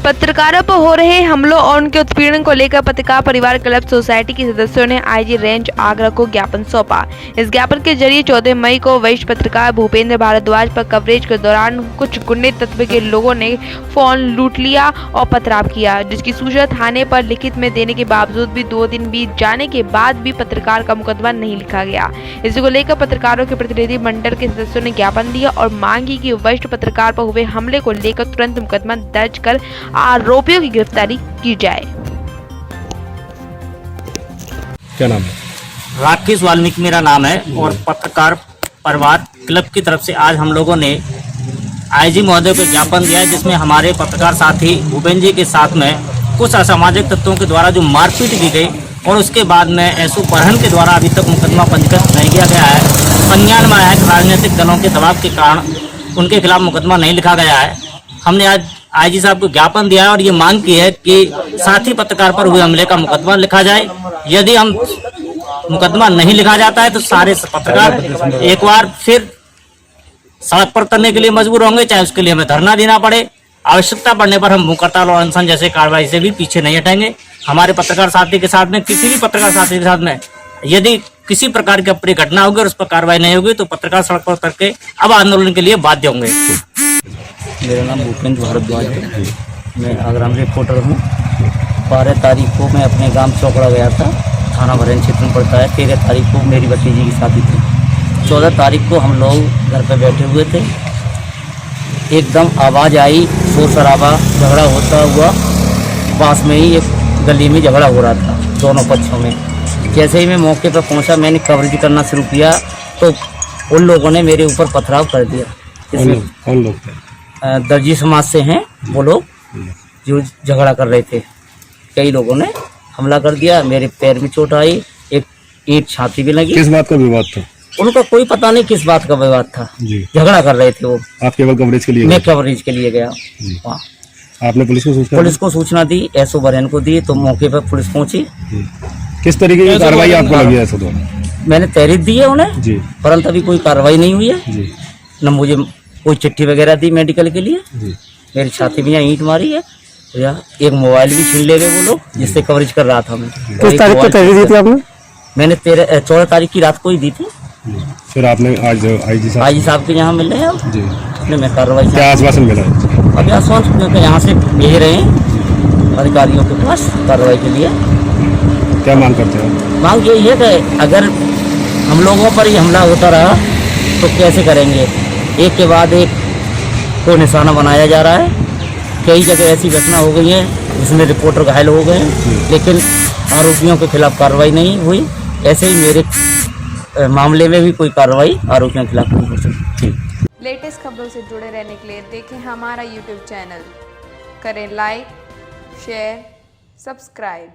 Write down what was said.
पत्रकारों पर हो रहे हमलों और उनके उत्पीड़न को लेकर पत्रकार परिवार क्लब सोसाइटी के सदस्यों ने आईजी रेंज आगरा को ज्ञापन सौंपा। इस ज्ञापन के जरिए 14 मई को वरिष्ठ पत्रकार भूपेंद्र भारद्वाज पर कवरेज के दौरान कुछ गुंडे तत्व के लोगों ने फोन लूट लिया और पथराव किया, जिसकी सूचना थाने पर लिखित में देने के बावजूद भी 2 दिन बीत जाने के बाद भी पत्रकार का मुकदमा नहीं लिखा गया। इसी को लेकर पत्रकारों के प्रतिनिधि मंडल के सदस्यों ने ज्ञापन दिया और मांग की कि वरिष्ठ पत्रकार पर हुए हमले को लेकर तुरंत मुकदमा दर्ज कर आरोपियों की गिरफ्तारी की जाए। क्या नाम है? राकेश वाल्मीकि मेरा नाम है और पत्रकार परिवार क्लब की तरफ से आज हम लोगों ने आईजी महोदय को ज्ञापन दिया है, जिसमें हमारे पत्रकार साथी भूपेंद्र जी के साथ में कुछ असामाजिक तत्वों के द्वारा जो मारपीट की गई और उसके बाद में एसओ परहन के द्वारा अभी तक मुकदमा पंजीकृत नहीं किया गया है। संज्ञान में आया है कि राजनीतिक दलों के दबाव के कारण उनके खिलाफ मुकदमा नहीं लिखा गया है। हमने आज आईजी साहब को ज्ञापन दिया है और ये मांग की है कि साथी पत्रकार पर हुए हमले का मुकदमा लिखा जाए। यदि हम मुकदमा नहीं लिखा जाता है तो सारे पत्रकार एक बार फिर सड़क पर उतरने के लिए मजबूर होंगे, चाहे उसके लिए हमें धरना देना पड़े। आवश्यकता पड़ने पर हम मुंह हड़ताल और अनशन जैसे कार्रवाई से भी पीछे नहीं हटेंगे। हमारे पत्रकार साथी के साथ में, किसी भी पत्रकार साथी के साथ में यदि किसी प्रकार की अप्रिय घटना होगी और उस पर कार्रवाई नहीं होगी तो पत्रकार सड़क पर उतर के अब आंदोलन के लिए बाध्य होंगे। मेरा नाम भूपेंद्र भारद्वाज है। मैं आगरा में रिपोर्टर हूँ। 12 तारीख को मैं अपने गांव चौकड़ा गया था, थाना भरेन क्षेत्र में पड़ता है। 13 तारीख को मेरी भतीजी की शादी थी। 14 तारीख को हम लोग घर पर बैठे हुए थे, एकदम आवाज़ आई, शोर शराबा, झगड़ा होता हुआ। पास में ही एक गली में झगड़ा हो रहा था दोनों पक्षों में। जैसे ही मैं मौके पर पहुंचा, मैंने कवरेज करना शुरू किया तो उन लोगों ने मेरे ऊपर पथराव कर दिया। कौन लोग थे? दर्जी समाज से हैं वो लोग जो झगड़ा कर रहे थे। कई लोगों ने हमला कर दिया, मेरे पैर में चोट आई, एक ईंट छाती भी लगी। किस बात का विवाद था? उनका कोई पता नहीं किस बात का विवाद था, झगड़ा कर रहे थे वो। आप केवल कवरेज के लिए? मैं कवरेज के लिए गया। हाँ, आपने पुलिस को सूचना दी, एसओ बरेन को दी, तो मौके पर पुलिस पहुंची। किस तरीके की कार्रवाई आपको लगी है? मैंने तहरीर दी है उन्हें जी, परंतु अभी कोई कार्रवाई नहीं हुई है जी। न मुझे कोई चिट्ठी वगैरह दी मेडिकल के लिए जी। मेरी छाती में यहाँ ईंट मारी है, एक मोबाइल भी छीन ले गए वो लोग, जिससे कवरेज कर रहा था मैं। किस तारीख को तहरीर दी थी आपने? मैंने 14 तारीख की रात को ही दी थी। फिर आपने आज आईजी साहब के यहाँ मिल रहे हैं अब जी। अपने में कार्रवाई क्या आश्वासन मिला? अभी आश्वासन यहाँ से भेज रहे हैं अधिकारियों के पास कार्रवाई के लिए। क्या मांग करते हैं? मांग यही है कि अगर हम लोगों पर ही हमला होता रहा तो कैसे करेंगे? एक के बाद एक को निशाना बनाया जा रहा है। कई जगह ऐसी घटना हो गई है जिसमें रिपोर्टर घायल हो गए हैं, लेकिन आरोपियों के खिलाफ कार्रवाई नहीं हुई। ऐसे ही मेरे मामले में भी कोई कार्रवाई आरोपियों के खिलाफ नहीं हो सकती। लेटेस्ट खबरों से जुड़े रहने के लिए देखें हमारा YouTube चैनल, करें लाइक, शेयर, सब्सक्राइब।